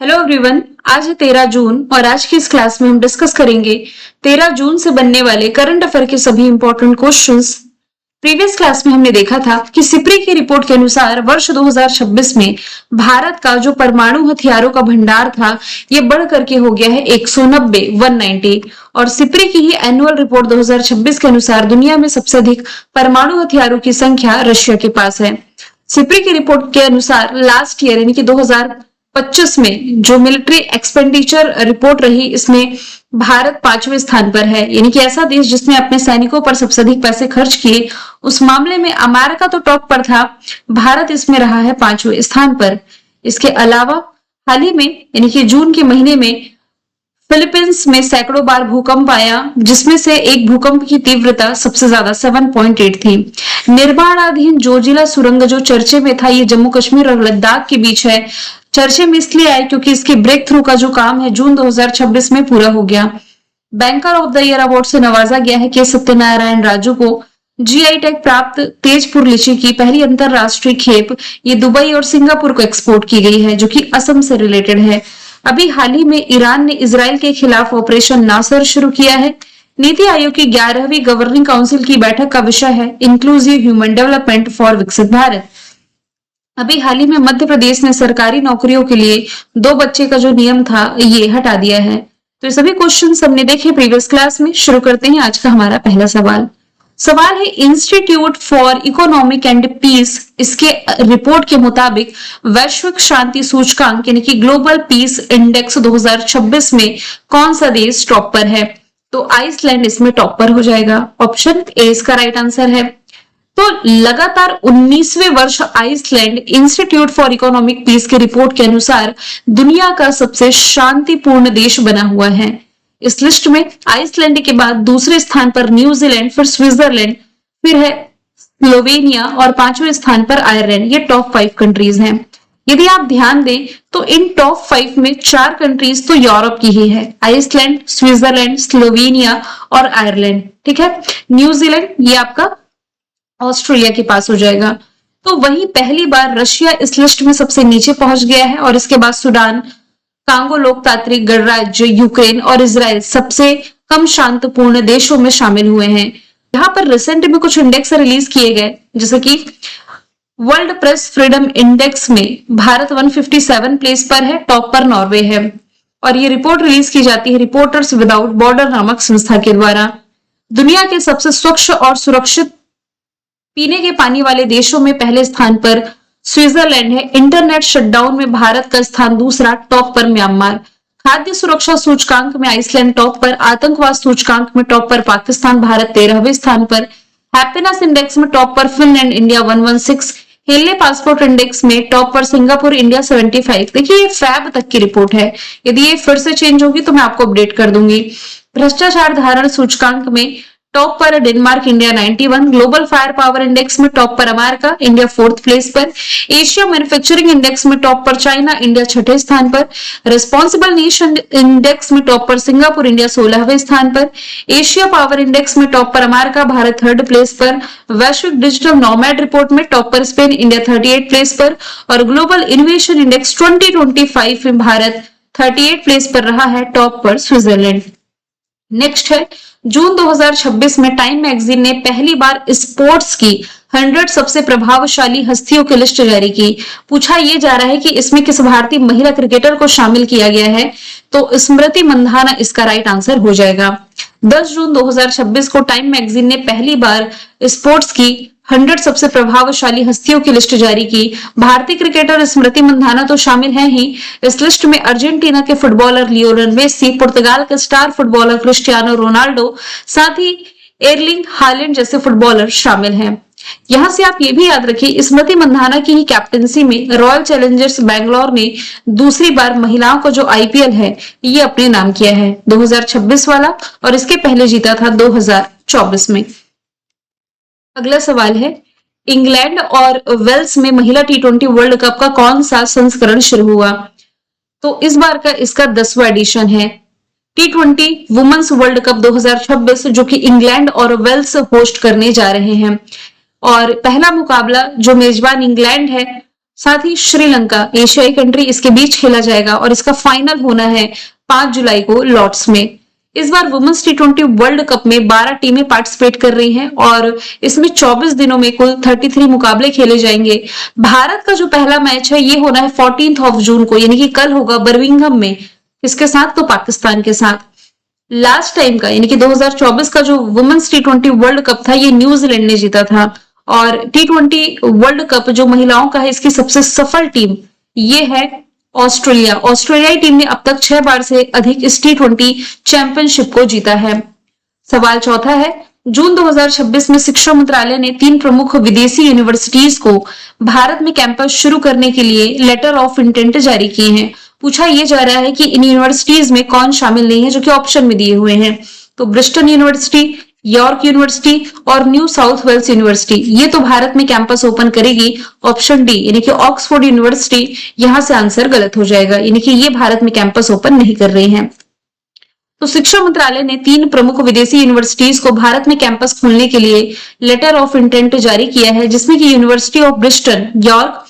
Hello everyone. आज है 13 जून और आज की इस क्लास में हम डिस्कस करेंगे 13 जून से बनने वाले करंट अफेयर के सभी इंपॉर्टेंट क्वेश्चंस। प्रीवियस क्लास में हमने देखा था कि सिप्री की रिपोर्ट के अनुसार वर्ष 2026 में भारत का जो परमाणु हथियारों का भंडार था ये बढ़ करके हो गया है 190 और सिप्री की ही एनुअल रिपोर्ट 2026 के अनुसार दुनिया में सबसे अधिक परमाणु हथियारों की संख्या रशिया के पास है। सिप्री की रिपोर्ट के अनुसार लास्ट ईयर यानी कि 2025 में जो मिलिट्री एक्सपेंडिचर रिपोर्ट रही इसमें भारत 5वें स्थान पर है, यानी कि ऐसा देश जिसने अपने सैनिकों पर सबसे अधिक पैसे खर्च किए उस मामले में अमेरिका तो टॉप पर था, भारत इसमें रहा है 5वें स्थान पर। इसके अलावा हाल ही में यानी कि जून के महीने में फिलीपींस में सैकड़ों बार भूकंप आया जिसमें से एक भूकंप की तीव्रता सबसे ज्यादा 7.8 थी। निर्माणाधीन जोजिला सुरंग जो चर्चे में था ये जम्मू कश्मीर और लद्दाख के बीच है। चर्चे में इसलिए आए क्योंकि इसके ब्रेक थ्रू का जो काम है जून 2026 में पूरा हो गया। Banker of the year award से नवाजा गया है के सत्यनारायण राजू को। जीआई टैग प्राप्त तेजपुर लीची की पहली अंतरराष्ट्रीय खेप ये दुबई और सिंगापुर को एक्सपोर्ट की गई है जो कि असम से रिलेटेड है। अभी हाल ही में ईरान ने इजराइल के खिलाफ ऑपरेशन नासर शुरू किया है। नीति आयोग की 11वीं गवर्निंग काउंसिल की बैठक का विषय है इंक्लूसिव ह्यूमन डेवलपमेंट फॉर विकसित भारत। अभी हाल ही में मध्य प्रदेश ने सरकारी नौकरियों के लिए 2 बच्चे का जो नियम था ये हटा दिया है। तो ये सभी क्वेश्चन हमने देखे प्रीवियस क्लास में। शुरू करते हैं आज का हमारा पहला सवाल है institute for economic and peace इसके रिपोर्ट के मुताबिक वैश्विक शांति सूचकांक यानी कि ग्लोबल पीस इंडेक्स 2026 में कौन सा देश टॉप पर है? तो आइसलैंड इसमें टॉप पर हो जाएगा। ऑप्शन ए इसका राइट आंसर है। तो लगातार 19वें वर्ष Iceland institute for economic peace के रिपोर्ट के अनुसार दुनिया का सबसे शांतिपूर्ण देश बना हुआ है। इस लिस्ट में आइसलैंड के बाद दूसरे स्थान पर न्यूजीलैंड, फिर स्विट्जरलैंड, फिर है स्लोवेनिया और 5वें स्थान पर आयरलैंड। ये टॉप 5 कंट्रीज हैं। यदि आप ध्यान दें तो इन टॉप 5 में 4 कंट्रीज तो यूरोप की ही है, आइसलैंड, स्विट्जरलैंड, स्लोवेनिया और आयरलैंड। ठीक है, न्यूजीलैंड ये आपका ऑस्ट्रेलिया के पास हो जाएगा। तो वहीं पहली बार रशिया इस लिस्ट में सबसे नीचे पहुंच गया है और इसके बाद सूडान, कांगो लोकतांत्रिक गणराज्य, यूक्रेन और इजराइल सबसे कम शांतिपूर्ण देशों में शामिल हुए हैं। यहाँ पर रिसेंट में कुछ इंडेक्स रिलीज किए गए जैसे कि वर्ल्ड प्रेस फ्रीडम इंडेक्स में भारत 157 प्लेस पर है, टॉप पर नॉर्वे है। और ये रिपोर्ट रिलीज की जाती है रिपोर्टर्स विदाउट बॉर्डर नामक संस्था के द्वारा। दुनिया के सबसे स्वच्छ और सुरक्षित पीने के पानी वाले देशों में पहले स्थान पर स्विट्जरलैंड है। इंटरनेट शटडाउन में भारत का स्थान दूसरा, टॉप पर म्यांमार। खाद्य सुरक्षा सूचकांक में आइसलैंड टॉप पर। आतंकवाद सूचकांक में टॉप पर पाकिस्तान, भारत 13वें स्थान पर। हैप्पीनेस इंडेक्स में टॉप पर फिनलैंड, इंडिया 116। हेले पासपोर्ट इंडेक्स में टॉप पर सिंगापुर, इंडिया 75। देखिए ये फैब तक की रिपोर्ट है, यदि ये फिर से चेंज होगी तो मैं आपको अपडेट कर दूंगी। भ्रष्टाचार धारण सूचकांक में टॉप पर Denmark, India 91। Global fire power index में टॉप पर अमेरिका, इंडिया 4th प्लेस पर। एशिया मैन्युफैक्चरिंग इंडेक्स में टॉप पर चाइना, इंडिया 6ठे स्थान पर। रिस्पॉन्सिबल नेशन इंडेक्स में टॉप पर सिंगापुर, इंडिया 16वें स्थान पर। एशिया पावर इंडेक्स में टॉप पर अमेरिका, भारत 3rd प्लेस पर। वैश्विक डिजिटल नोमैड रिपोर्ट में टॉप पर स्पेन, इंडिया 38 प्लेस पर। और ग्लोबल इनोवेशन इंडेक्स 2025 में भारत 38 प्लेस पर रहा है, टॉप पर स्विट्जरलैंड। नेक्स्ट है जून 2026 में टाइम मैगजीन ने पहली बार स्पोर्ट्स की 100 सबसे प्रभावशाली हस्तियों की लिस्ट जारी की। पूछा यह जा रहा है कि इसमें किस भारतीय महिला क्रिकेटर को शामिल किया गया है, तो स्मृति मंधाना इसका राइट आंसर हो जाएगा। 10 जून 2026 को टाइम मैगजीन ने पहली बार स्पोर्ट्स की 100 सबसे प्रभावशाली हस्तियों की लिस्ट जारी की। भारतीय क्रिकेटर स्मृति मंधाना तो शामिल है ही। इस लिस्ट में अर्जेंटीना के फुटबॉलर लियोनेल मेसी, पुर्तगाल के स्टार फुटबॉलर क्रिस्टियानो रोनाल्डो, साथ ही एर्लिंग हालैंड जैसे फुटबॉलर शामिल हैं। यहां से आप ये भी याद रखिए स्मृति मंधाना की ही कैप्टनसी में रॉयल चैलेंजर्स बैंगलोर ने दूसरी बार महिलाओं को जो आईपीएल है ये अपने नाम किया है, 2026 वाला, और इसके पहले जीता था 2024 में। अगला सवाल है इंग्लैंड और वेल्स में महिला टी20 वर्ल्ड कप का कौन सा संस्करण शुरू हुआ? तो इस बार का इसका 10वां एडिशन है। टी20 वुमेन्स वर्ल्ड कप 2026 जो कि इंग्लैंड और वेल्स होस्ट करने जा रहे हैं। और पहला मुकाबला जो मेजबान इंग्लैंड है साथ ही श्रीलंका एशियाई कंट्री इसके बीच खेला जाएगा और इसका फाइनल होना है 5 जुलाई को लॉर्ड्स में। इस बार वुमेन्स टी20 वर्ल्ड कप में 12 टीमें पार्टिसिपेट कर रही हैं और इसमें 24 दिनों में कुल 33 मुकाबले खेले जाएंगे। भारत का जो पहला मैच है ये होना है 14 जून को, यानी कि कल होगा बर्मिंघम में। किसके साथ? तो पाकिस्तान के साथ। लास्ट टाइम का यानी कि 2024 का जो वुमेन्स टी20 वर्ल्ड कप था ये न्यूजीलैंड ने जीता था। और टी20 वर्ल्ड कप जो महिलाओं का है इसकी सबसे सफल टीम ये है ऑस्ट्रेलिया। ऑस्ट्रेलियाई टीम ने अब तक 6 बार से अधिक इस टी20 चैंपियनशिप को जीता है। सवाल चौथा है, जून 2026 में शिक्षा मंत्रालय ने 3 प्रमुख विदेशी यूनिवर्सिटीज को भारत में कैंपस शुरू करने के लिए लेटर ऑफ इंटेंट जारी किए हैं। पूछा यह जा रहा है कि इन यूनिवर्सिटीज में कौन शामिल नहीं है, जो कि ऑप्शन में दिए हुए हैं। तो ब्रिस्टन यूनिवर्सिटी, यॉर्क यूनिवर्सिटी और न्यू साउथ वेल्स यूनिवर्सिटी ये तो भारत में कैंपस ओपन करेगी। ऑप्शन डी यानी कि ऑक्सफोर्ड यूनिवर्सिटी, यहां से आंसर गलत हो जाएगा, यानी कि ये भारत में कैंपस ओपन नहीं कर रही हैं। तो शिक्षा मंत्रालय ने 3 प्रमुख विदेशी यूनिवर्सिटीज को भारत में कैंपस खोलने के लिए लेटर ऑफ इंटेंट जारी किया है, जिसमें कि university of Bristol, York,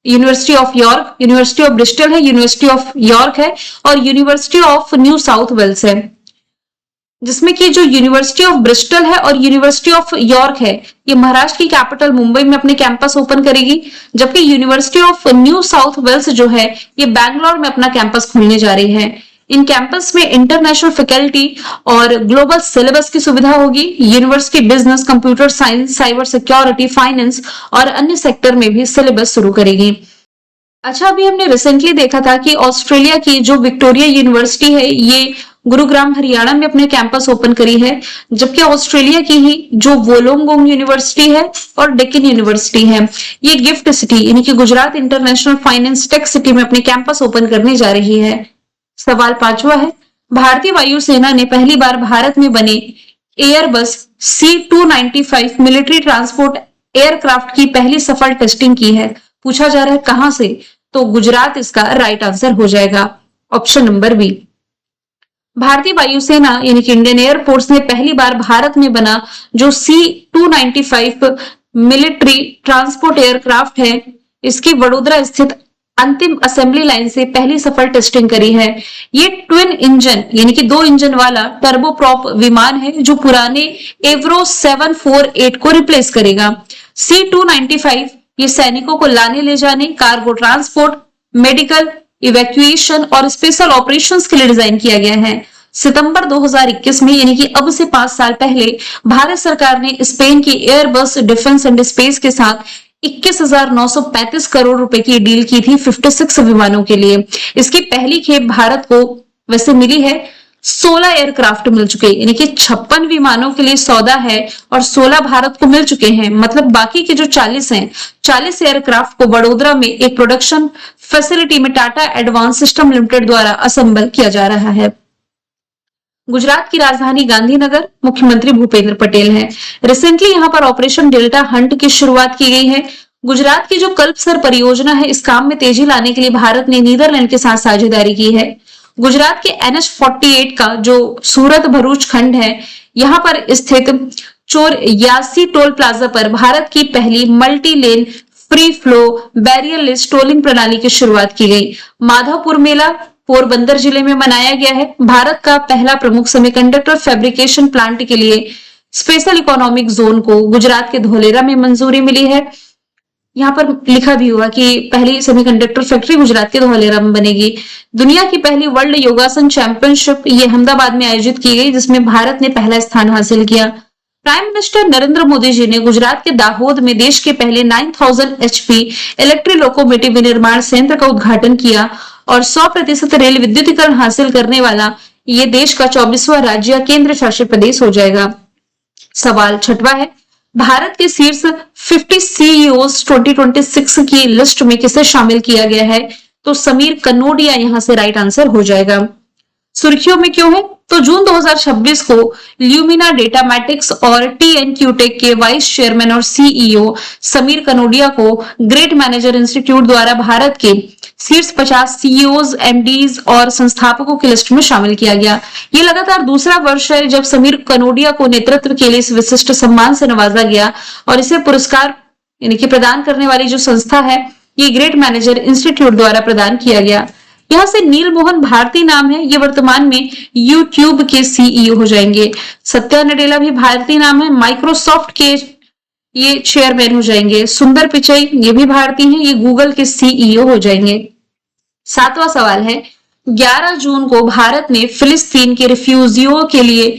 university of York, university of Bristol है, यूनिवर्सिटी ऑफ यॉर्क है और university of New South Wales है। जिसमें कि जो यूनिवर्सिटी ऑफ ब्रिस्टल है और यूनिवर्सिटी ऑफ यॉर्क है ये महाराष्ट्र की कैपिटल मुंबई में अपने कैंपस ओपन करेगी, जबकि university of New South Wales जो है ये बैंगलोर में अपना कैंपस खोलने जा रही है। इन कैंपस में इंटरनेशनल फैकल्टी और ग्लोबल सिलेबस की सुविधा होगी। University business, computer science, cyber security, finance और अन्य सेक्टर में भी सिलेबस शुरू करेगी। अच्छा, अभी हमने रिसेंटली देखा था कि ऑस्ट्रेलिया की जो विक्टोरिया यूनिवर्सिटी है ये गुरुग्राम हरियाणा में अपने कैंपस ओपन करी है, जबकि ऑस्ट्रेलिया की ही जो वोलोंगोंग यूनिवर्सिटी है और डेक्कन यूनिवर्सिटी है ये गिफ्ट सिटी यानी कि Gujarat international finance tech city में अपने कैंपस ओपन करने जा रही है। सवाल 5वां है, भारतीय वायुसेना ने पहली बार भारत में बने Airbus C295 military transport aircraft की पहली सफल टेस्टिंग की है। पूछा जा रहा है कहां से? तो गुजरात इसका राइट आंसर हो जाएगा, ऑप्शन नंबर बी। भारतीय वायुसेना यानी कि इंडियन एयरफोर्स ने पहली बार भारत में बना जो C295 मिलिट्री ट्रांसपोर्ट एयरक्राफ्ट है इसकी वडोदरा स्थित अंतिम असेंबली लाइन से पहली सफल टेस्टिंग करी है। ये ट्विन इंजन यानी कि 2 इंजन वाला टर्बोप्रॉप विमान है जो पुराने एवरो 748 को रिप्लेस करेगा। C295 ये सैनिकों को लाने ले जाने, कार्गो ट्रांसपोर्ट, मेडिकल इवैक्यूएशन और स्पेशल ऑपरेशंस के लिए डिजाइन किया गया है। सितंबर 2021 में यानी कि अब से 5 साल पहले भारत सरकार ने स्पेन की एयरबस डिफेंस एंड स्पेस के साथ 21,935 करोड़ रुपए की डील की थी 56 विमानों के लिए। इसकी पहली खेप भारत को वैसे मिली है, 16 एयरक्राफ्ट मिल चुके यानी कि 56 विमानों के लिए सौदा है और 16 भारत को मिल चुके हैं। मतलब बाकी के जो 40 हैं, 40 एयरक्राफ्ट को वडोदरा में एक प्रोडक्शन फैसिलिटी में टाटा एडवांस सिस्टम लिमिटेड द्वारा असेंबल किया जा रहा है। गुजरात की राजधानी गांधीनगर, मुख्यमंत्री भूपेंद्र पटेल हैं। रिसेंटली यहाँ पर ऑपरेशन डेल्टा हंट की शुरुआत की गई है। गुजरात की जो कल्पसर परियोजना है इस काम में तेजी लाने के लिए भारत ने नीदरलैंड के साथ साझेदारी की है। गुजरात के NH48 का जो सूरत भरूच खंड है यहाँ पर स्थित चोरयासी टोल प्लाजा पर भारत की पहली multi lane free flow barrierless tolling प्रणाली की शुरुआत की गई। माधवपुर मेला पोरबंदर जिले में मनाया गया है। भारत का पहला प्रमुख सेमीकंडक्टर फैब्रिकेशन प्लांट के लिए स्पेशल इकोनॉमिक जोन को गुजरात के धोलेरा में मंजूरी मिली है। यहाँ पर लिखा भी हुआ कि पहली सेमीकंडक्टर फैक्ट्री गुजरात के धोलेरा में बनेगी। दुनिया की पहली वर्ल्ड योगासन चैंपियनशिप ये अहमदाबाद में आयोजित की गई, जिसमें भारत ने पहला स्थान हासिल किया। प्राइम मिनिस्टर नरेंद्र मोदी जी ने गुजरात के दाहोद में देश के पहले 9000 HP इलेक्ट्रिक लोकोमोटिव विनिर्माण संयंत्र का उद्घाटन किया और 100% रेल विद्युतीकरण हासिल करने वाला ये देश का 24वां राज्य केंद्र शासित प्रदेश हो जाएगा। सवाल 6वां है, भारत के शीर्ष 50 CEOs 2026 की लिस्ट में किसे शामिल किया गया है? तो समीर कनोडिया यहां से राइट आंसर हो जाएगा। सुर्खियों में क्यों है? तो जून 2026 को ल्यूमिना डेटामैटिक्स और TNQ टेक के वाइस चेयरमैन और CEO समीर कनोडिया को ग्रेट मैनेजर इंस्टीट्यूट द्वारा भारत के शीर्ष 50 CEOs, MDs और संस्थापकों की लिस्ट में शामिल किया गया। ये लगातार दूसरा वर्ष है जब समीर कनोडिया को नेतृत्व के लिए इस विशिष्ट सम्मान से नवाजा गया और इसे पुरस्कार यानी कि प्रदान करने वाली जो संस्था है ये ग्रेट मैनेजर इंस्टीट्यूट द्वारा प्रदान किया गया। यहाँ से नील मोहन भारती नाम है, ये वर्तमान में यूट्यूब के सीईओ हो जाएंगे। सत्या नडेला भी भारतीय नाम है, माइक्रोसॉफ्ट के ये चेयरमैन हो जाएंगे। सुंदर पिचई ये भी भारतीय हैं, ये गूगल के सीईओ हो जाएंगे। 7वां सवाल है, 11 जून को भारत ने फिलिस्तीन के रिफ्यूजियों के लिए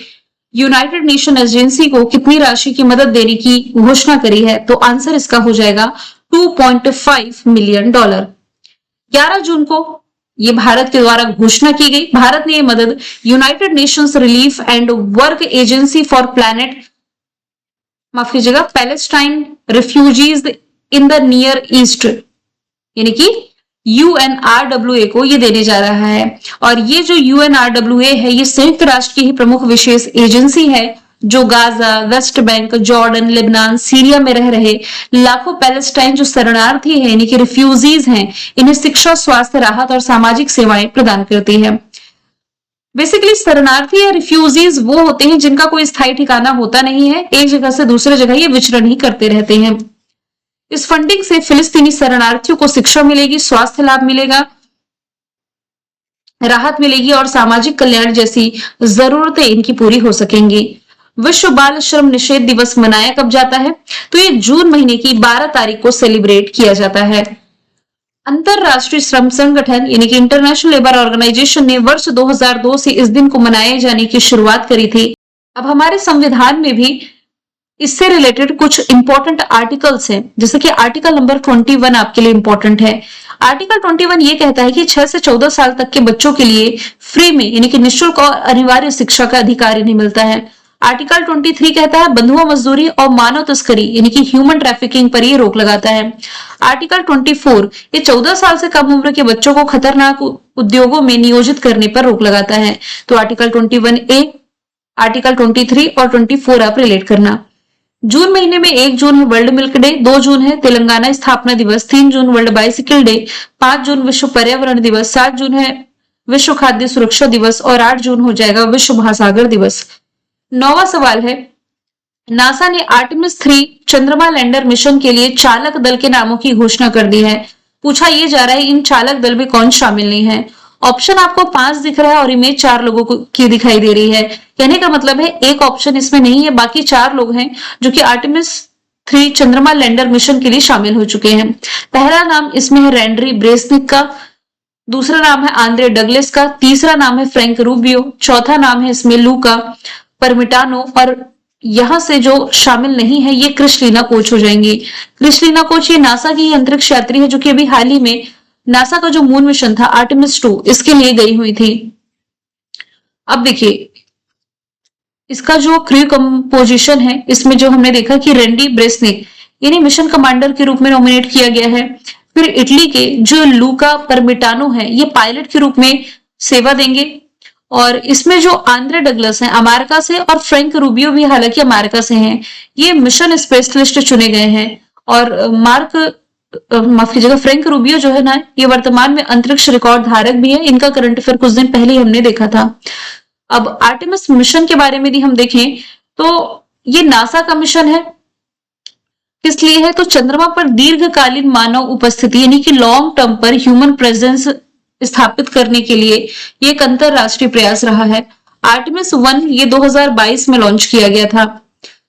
यूनाइटेड नेशन एजेंसी को कितनी राशि की मदद देने की घोषणा करी है? तो आंसर इसका हो जाएगा $2.5 मिलियन। 11 जून को ये भारत के द्वारा घोषणा की गई। भारत ने ये मदद United Nations relief and work agency for planet माफ कीजिएगा Palestine refugees in the near east यानी कि UNRWA को ये देने जा रहा है। और ये जो UNRWA है ये संयुक्त राष्ट्र की ही प्रमुख विशेष एजेंसी है जो Gaza, West Bank, Jordan, Lebanon, Syria में रह रहे लाखों पैलेस्टाइन जो शरणार्थी हैं यानी कि रिफ्यूजीज हैं, इन्हें शिक्षा, स्वास्थ्य, राहत और सामाजिक सेवाएं प्रदान करती है। बेसिकली शरणार्थी या रिफ्यूजीज वो होते हैं जिनका कोई स्थायी ठिकाना होता नहीं है, एक जगह से दूसरे जगह ये विचरण ही करते रहते हैं। इस फंडिंग से फिलिस्तीनी शरणार्थियों को शिक्षा मिलेगी, स्वास्थ्य लाभ मिलेगा, राहत मिलेगी और सामाजिक कल्याण जैसी जरूरतें इनकी पूरी हो सकेंगी। विश्व बाल श्रम निषेध दिवस मनाया कब जाता है? तो ये जून महीने की 12 तारीख को सेलिब्रेट किया जाता है। अंतरराष्ट्रीय श्रम संगठन यानी कि इंटरनेशनल लेबर ऑर्गेनाइजेशन ने वर्ष 2002 से इस दिन को मनाए जाने की शुरुआत करी थी। अब हमारे संविधान में भी इससे रिलेटेड कुछ इंपॉर्टेंट आर्टिकल्स हैं, जैसे कि आर्टिकल नंबर 21 आपके लिए इंपॉर्टेंट है। आर्टिकल 21 ये कहता है कि 6 से 14 साल तक के बच्चों के लिए फ्री में यानी कि निःशुल्क और अनिवार्य शिक्षा का अधिकार इन्हें मिलता है। आर्टिकल 23 कहता है बंधुआ मजदूरी और मानव तस्करी यानी कि ह्यूमन ट्रैफिकिंग पर ये रोक लगाता है। आर्टिकल 24 ये 14 साल से कम उम्र के बच्चों को खतरनाक उद्योगों में नियोजित करने पर रोक लगाता है। तो आर्टिकल 21A, आर्टिकल 23 और 24 आप रिलेट करना। जून महीने में 1 जून है वर्ल्ड मिल्क डे, 2 जून है तेलंगाना स्थापना दिवस, 3 जून वर्ल्ड बाइसिकल डे, 5 जून विश्व पर्यावरण दिवस, 7 जून है विश्व खाद्य सुरक्षा दिवस और 8 जून हो जाएगा विश्व महासागर दिवस। 9वां सवाल है, नासा ने आर्टेमिस 3 चंद्रमा लैंडर मिशन के लिए चालक दल के नामों की घोषणा कर दी है। पूछा यह जा रहा है इन चालक दल में कौन शामिल नहीं है। ऑप्शन आपको 5 दिख रहा है और इमेज 4 लोगों की दिखाई दे रही है। कहने का मतलब है एक ऑप्शन इसमें नहीं है, बाकी 4 लोग हैं जो कि आर्टेमिस 3 चंद्रमा लैंडर मिशन के लिए शामिल हो चुके हैं। पहला नाम इसमें है रैंड्री ब्रेसनिक का, दूसरा नाम है आंद्रे डगलेस का, तीसरा नाम है फ्रैंक रूबियो, चौथा नाम है इसमें लूका परमिटानो और यहां से जो शामिल नहीं है ये क्रिस्टलीना कोच हो जाएंगी। क्रिस्टलीना कोच ये नासा की अंतरिक्ष यात्री है जो कि अभी हाल ही में नासा का जो मून मिशन था आर्टेमिस 2 इसके लिए गई हुई थी। अब देखिए इसका जो क्रू कंपोजिशन है इसमें जो हमने देखा कि रैंडी ब्रेसनिक इन्हें मिशन कमांडर के रूप में नॉमिनेट किया गया है। फिर इटली के जो लूका परमिटानो है ये पायलट के रूप में सेवा देंगे और इसमें जो आंद्रे डगलस हैं अमेरिका से और फ्रैंक रूबियो भी हालांकि अमेरिका से हैं, ये मिशन स्पेशलिस्ट चुने गए हैं। और माफ कीजिएगा फ्रैंक रूबियो जो है ना ये वर्तमान में अंतरिक्ष रिकॉर्ड धारक भी है। इनका करंट अफेयर कुछ दिन पहले ही हमने देखा था। अब आर्टेमिस मिशन के बारे में भी हम देखें तो ये नासा का मिशन है। किस लिए है? तो चंद्रमा पर दीर्घकालीन मानव उपस्थिति यानी कि लॉन्ग टर्म पर ह्यूमन प्रेजेंस स्थापित करने के लिए ये एक अंतरराष्ट्रीय प्रयास रहा है। आर्टेमिस 1 ये 2022 में लॉन्च किया गया था।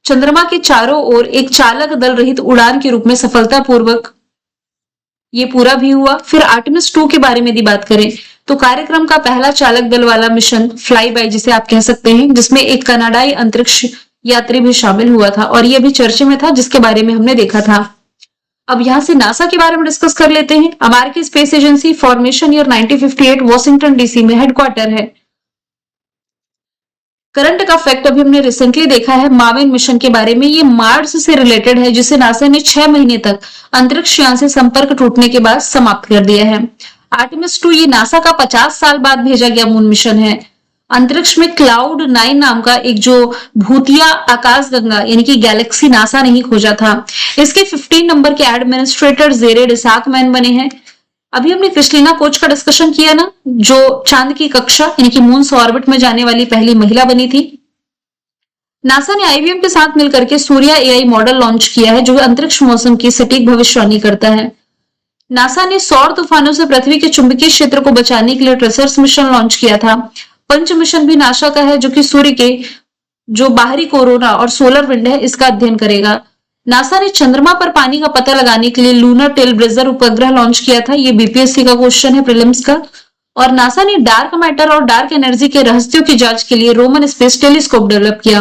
चंद्रमा के चारों ओर एक चालक दल रहित उड़ान के रूप में सफलतापूर्वक ये पूरा भी हुआ। फिर आर्टेमिस 2 के बारे में यदि बात करें तो कार्यक्रम का पहला चालक दल वाला मिशन फ्लाई बाय जिसे आप कह सकते हैं, जिसमें एक कनाडाई अंतरिक्ष यात्री भी शामिल हुआ था और यह भी चर्चे में था जिसके बारे में हमने देखा था। अब यहां से नासा के बारे में डिस्कस कर लेते हैं। अमेरिकी space agency formation year 1958 Washington DC में हेडक्वार्टर है। करंट का फैक्ट अभी हमने रिसेंटली देखा है माविन मिशन के बारे में, ये मार्स से रिलेटेड है जिसे नासा ने 6 महीने तक अंतरिक्ष यान से संपर्क टूटने के बाद समाप्त कर दिया है। आर्टेमिस 2 ये नासा का 50 साल बाद भेजा गया मून मिशन है। अंतरिक्ष में क्लाउड 9 नाम का एक जो भूतिया आकाशगंगा यानी कि गैलेक्सी नासा ने ही खोजा था। इसके 15 नंबर के एडमिनिस्ट्रेटर जेरेड इसाकमैन बने हैं। अभी हमने क्रिस्टलीना कोच का डिस्कशन किया ना, जो चांद की कक्षा यानी कि मून ऑर्बिट में जाने वाली पहली महिला बनी थी। नासा ने आईबीएम के साथ मिलकर के सूर्या एआई मॉडल लॉन्च किया है जो अंतरिक्ष मौसम की सटीक भविष्यवाणी करता है। नासा ने सौर तूफानों से पृथ्वी के चुंबकीय क्षेत्र को बचाने के लिए ट्रेजर्स मिशन लॉन्च किया था। पंच मिशन भी नासा का है, जो कि सूर्य के जो बाहरी कोरोना और सोलर विंड है इसका अध्ययन करेगा। नासा ने चंद्रमा पर पानी का पता लगाने के लिए लूनर टेलब्रेजर उपग्रह लॉन्च किया था। ये बीपीएससी का क्वेश्चन है, प्रीलिम्स का। और नासा ने डार्क मैटर और डार्क एनर्जी के रहस्यों की जांच के लिए रोमन स्पेस टेलीस्कोप डेवलप किया।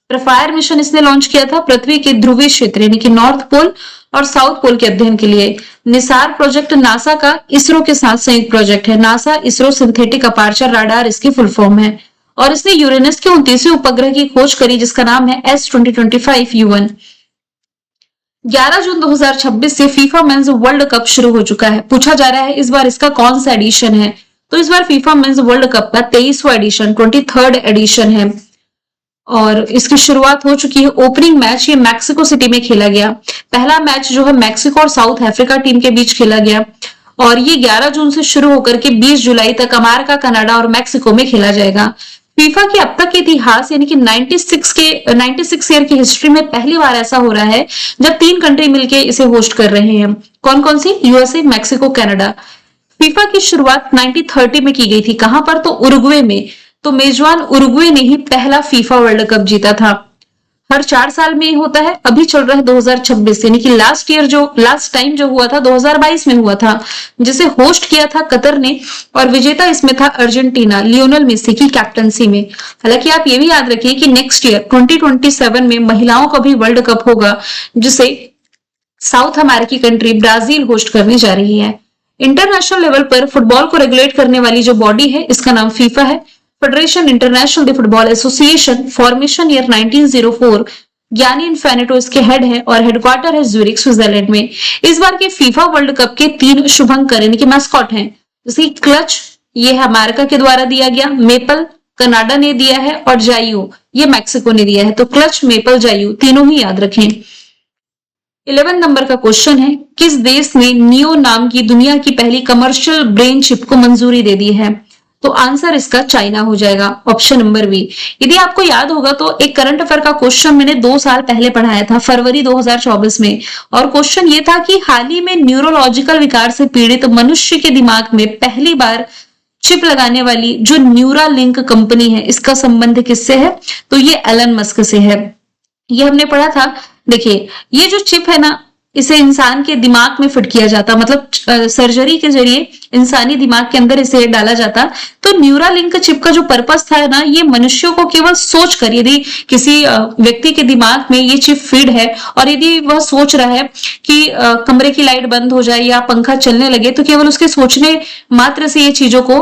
प्रफायर मिशन इसने लॉन्च किया था पृथ्वी के ध्रुवीय क्षेत्र यानी कि नॉर्थ पोल और साउथ पोल के अध्ययन के लिए। निसार प्रोजेक्ट नासा का इसरो के साथ संयुक्त प्रोजेक्ट है। NASA ISRO synthetic aperture radar इसकी फुल फॉर्म है। और इसने यूरेनस के 29वें उपग्रह की खोज करी, जिसका नाम है S2025U1। 11 जून 2026 से फीफा मेंस वर्ल्ड कप शुरू हो चुका है। पूछा जा रहा है इस बार इसका कौन सा एडिशन है, तो इस बार फीफा मेंस वर्ल्ड कप का 23वां एडिशन 23rd एडिशन है और इसकी शुरुआत हो चुकी है। ओपनिंग मैच ये मैक्सिको सिटी में खेला गया। पहला मैच जो है मैक्सिको और साउथ अफ्रीका टीम के बीच खेला गया और ये 11 जून से शुरू होकर के 20 जुलाई तक अमेरिका, कनाडा और मैक्सिको में खेला जाएगा। फीफा के अब तक के इतिहास यानी कि 96 ईयर की हिस्ट्री में पहली बार ऐसा हो रहा है जब 3 कंट्री मिलके इसे होस्ट कर रहे हैं। कौन कौन सी? USA, Mexico, Canada. फीफा की शुरुआत 1930 में की गई थी। कहां पर? तो उरुग्वे में। तो मेजबान उरुग्वे ने ही पहला फीफा वर्ल्ड कप जीता था। हर 4 साल में होता है। अभी चल रहा है 2026 यानी कि लास्ट टाइम जो हुआ था 2022 में हुआ था, जिसे होस्ट किया था कतर ने और विजेता इसमें था अर्जेंटीना लियोनेल मेसी की कैप्टनसी में। हालांकि आप ये भी याद रखिए कि नेक्स्ट ईयर 2027 में महिलाओं का भी वर्ल्ड कप होगा, जिसे साउथ अमेरिकी कंट्री ब्राजील होस्ट करने जा रही है। इंटरनेशनल लेवल पर फुटबॉल को रेगुलेट करने वाली जो बॉडी है इसका नाम फीफा है। Federation international the football association, formation year 1904। ज्ञानी इन्फेनिटो इसके हेड है और हेडक्वार्टर है ज्यूरिख, स्विट्जरलैंड में। इस बार के फीफा वर्ल्ड कप के 3 शुभंकर यानी कि मैस्कॉट हैं, जैसे क्लच ये है अमेरिका के द्वारा दिया गया, मेपल कनाडा ने दिया है और जाइयो ये मैक्सिको ने दिया है। तो क्लच, मेपल, जाइयो तीनों ही याद रखें। 11 नंबर का क्वेश्चन है, किस देश ने नियो नाम की दुनिया की पहली कमर्शियल ब्रेन चिप को मंजूरी दे दी है? तो आंसर इसका चाइना हो जाएगा, ऑप्शन नंबर बी। यदि आपको याद होगा तो एक करंट अफेयर का क्वेश्चन मैंने 2 साल पहले पढ़ाया था, फरवरी 2024 में। और क्वेश्चन ये था कि हाल ही में न्यूरोलॉजिकल विकार से पीड़ित मनुष्य के दिमाग में पहली बार चिप लगाने वाली जो न्यूरालिंक कंपनी है, इसका संबंध किससे है? तो ये एलन मस्क से है। ये हमने पढ़ा था। देखिए ये जो चिप है ना, इसे इंसान के दिमाग में फिट किया जाता, मतलब सर्जरी के जरिए इंसानी दिमाग के अंदर इसे डाला जाता। तो न्यूरालिंक चिप का जो पर्पस था ना, ये मनुष्यों को केवल सोच कर, यदि किसी व्यक्ति के दिमाग में ये चिप फीड है और यदि वह सोच रहा है कि कमरे की लाइट बंद हो जाए या पंखा चलने लगे, तो केवल उसके सोचने मात्र से ये चीजों को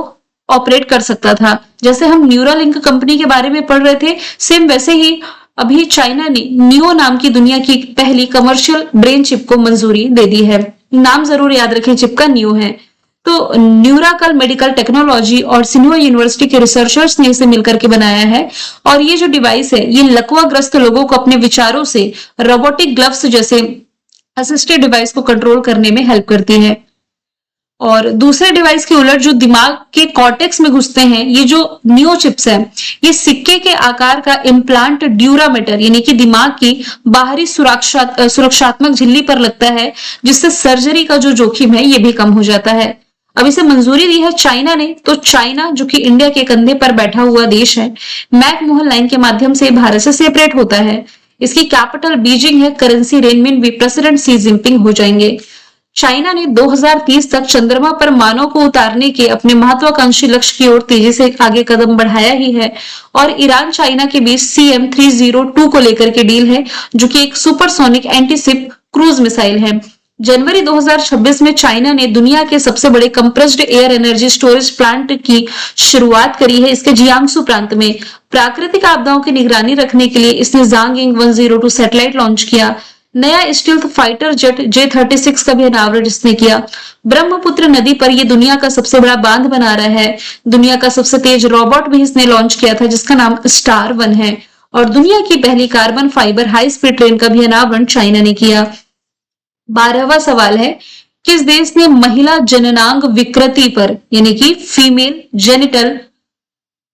ऑपरेट कर सकता था। जैसे हम न्यूरालिंक कंपनी के बारे में पढ़ रहे थे, सेम वैसे ही अभी चाइना ने नियो नाम की दुनिया की पहली कमर्शियल ब्रेन चिप को मंजूरी दे दी है। नाम जरूर याद रखें, चिप का नियो है। तो न्यूराकल मेडिकल टेक्नोलॉजी और सिन्हुआ यूनिवर्सिटी के रिसर्चर्स ने इसे मिलकर के बनाया है। और ये जो डिवाइस है ये लकवाग्रस्त लोगों को अपने विचारों से रोबोटिक ग्लव्स जैसे असिस्टेड डिवाइस को कंट्रोल करने में हेल्प करती है। और दूसरे डिवाइस के उलट जो दिमाग के कॉर्टेक्स में घुसते हैं, ये जो नियो चिप्स है, ये सिक्के के आकार का इम्प्लांट ड्यूरामीटर यानी कि दिमाग की बाहरी सुरक्षात्मक झिल्ली पर लगता है, जिससे सर्जरी का जो जोखिम है ये भी कम हो जाता है। अब इसे मंजूरी दी है चाइना ने। तो चाइना जो कि इंडिया के कंधे पर बैठा हुआ देश है, मैकमोहन लाइन के माध्यम से भारत से सेपरेट होता है। इसकी कैपिटल बीजिंग है, currency renminbi, president Xi Jinping हो जाएंगे। चाइना ने 2030 तक चंद्रमा पर मानव को उतारने के अपने महत्वाकांक्षी लक्ष्य की ओर तेजी से आगे कदम बढ़ाया ही है। और ईरान चाइना के बीच CM-302 को लेकर के डील है, जो कि एक सुपरसोनिक एंटीशिप क्रूज मिसाइल है। जनवरी 2026 में चाइना ने दुनिया के सबसे बड़े compressed air energy storage plant की शुरुआत करी है इसके जियांगसू प्रांत में। प्राकृतिक आपदाओं की निगरानी रखने के लिए इसने जांग 102 सैटेलाइट लॉन्च किया। नया स्टील्थ फाइटर जेट J-36 का भी अनावरण इसने किया। ब्रह्मपुत्र नदी पर यह दुनिया का सबसे बड़ा बांध बना रहा है। दुनिया का सबसे तेज रोबोट भी इसने लॉन्च किया था, जिसका नाम स्टार 1 है। और दुनिया की पहली carbon fibre high speed train का भी अनावरण चाइना ने किया। 12वां सवाल है, किस देश ने महिला जननांग विकृति पर यानी कि फीमेल जेनिटल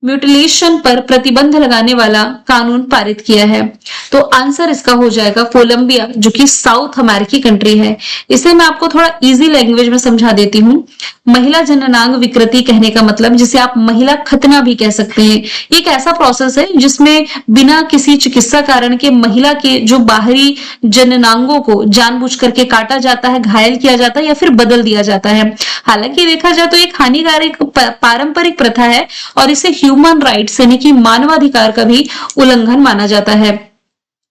म्यूटिलेशन पर प्रतिबंध लगाने वाला कानून पारित किया है? तो आंसर इसका हो जाएगा कोलंबिया, जो कि साउथ अमेरिकी कंट्री है। इसे मैं आपको थोड़ा इजी लैंग्वेज में समझा देती हूँ। महिला जननांग विकृति कहने का मतलब, जिसे आप महिला खतना भी कह सकते हैं, एक ऐसा प्रोसेस है जिसमें बिना किसी चिकित्सा कारण के महिला के जो बाहरी जननांगों को जानबूझ करके काटा जाता है, घायल किया जाता है या फिर बदल दिया जाता है। हालांकि देखा जाए तो एक हानिकारक पारंपरिक प्रथा है और इसे ह्यूमन राइट्स यानी कि मानवाधिकार का भी उल्लंघन माना जाता है।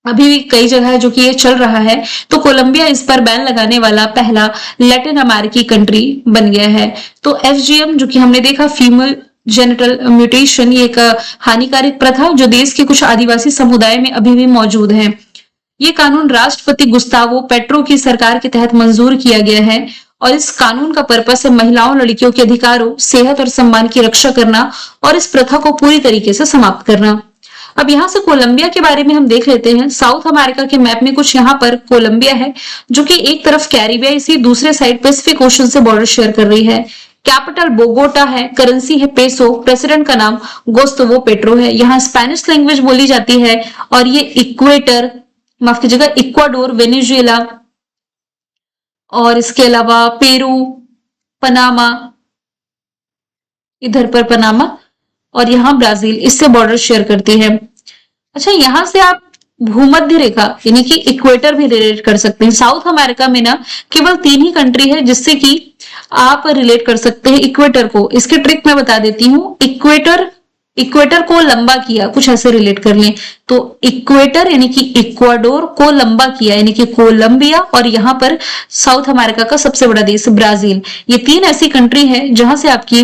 अभी भी कई जगह है जो कि ये चल रहा है, तो कोलंबिया इस पर बैन लगाने वाला पहला लैटिन अमेरिकी कंट्री बन गया है। तो एफजीएम, जो कि हमने देखा फीमेल जेनिटल म्यूटेशन, ये एक हानिकारक प्रथा जो देश के कुछ आदिवासी समुदाय में अभी भी मौजूद है। ये कानून राष्ट्रपति गुस्तावो पेट्रो की सरकार के तहत मंजूर किया गया है और इस कानून का पर्पस है महिलाओं, लड़कियों के अधिकारों, सेहत और सम्मान की रक्षा करना और इस प्रथा को पूरी तरीके से समाप्त करना। अब यहाँ से कोलंबिया के बारे में हम देख लेते हैं। साउथ अमेरिका के मैप में कुछ यहाँ पर कोलंबिया है, जो कि एक तरफ कैरिबिया, इसी दूसरे साइड पैसिफिक ओशन से बॉर्डर शेयर कर रही है। कैपिटल बोगोटा है, करेंसी है पेसो, प्रेसिडेंट का नाम गुस्तावो पेट्रो है। यहाँ स्पेनिश लैंग्वेज बोली जाती है और ये इक्वेटर, माफ कीजिएगा, इक्वाडोर, वेनेजुएला और इसके अलावा पेरू, पनामा, इधर पर पनामा और यहाँ ब्राजील, इससे बॉर्डर शेयर करती है। अच्छा, यहाँ से आप भूमध्य रेखा यानी कि इक्वेटर भी रिलेट कर सकते हैं। साउथ अमेरिका में ना केवल 3 ही कंट्री है जिससे कि आप रिलेट कर सकते हैं इक्वेटर को। इसकी ट्रिक मैं बता देती हूँ। इक्वेटर को लंबा किया, कुछ ऐसे रिलेट कर लें। तो इक्वेटर यानी कि इक्वाडोर को लंबा किया यानी कि कोलंबिया, और यहाँ पर साउथ अमेरिका का सबसे बड़ा देश ब्राजील। ये 3 ऐसी कंट्री है जहां से आपकी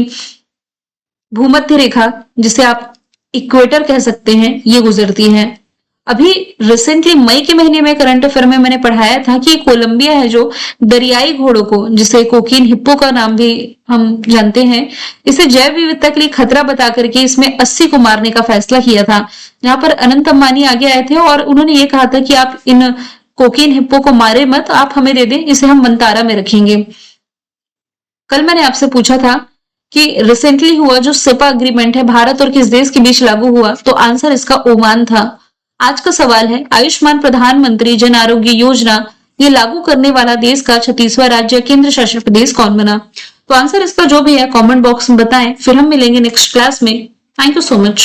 भूमध्य रेखा, जिसे आप इक्वेटर कह सकते हैं, ये गुजरती है। अभी रिसेंटली मई के महीने में करंट अफेयर में मैंने पढ़ाया था कि कोलंबिया है जो दरियाई घोड़ों को, जिसे कोकीन हिप्पो का नाम भी हम जानते हैं, इसे जैव विविधता के लिए खतरा बता करके इसमें 80 को मारने का फैसला किया था। यहाँ पर अनंत अंबानी आगे आए थे और उन्होंने ये कहा था कि आप इन कोकीन हिप्पो को मारे मत, आप हमें दे दें, इसे हम मंतारा में रखेंगे। कल मैंने आपसे पूछा था कि रिसेंटली हुआ जो सेपा अग्रीमेंट है भारत और किस देश के बीच लागू हुआ, तो आंसर इसका ओमान था। आज का सवाल है, आयुष्मान प्रधानमंत्री जन आरोग्य योजना ये लागू करने वाला देश का 36वां राज्य केंद्र शासित प्रदेश कौन बना? तो आंसर इसका जो भी है कमेंट बॉक्स में बताएं। फिर हम मिलेंगे नेक्स्ट क्लास में। Thank you so much.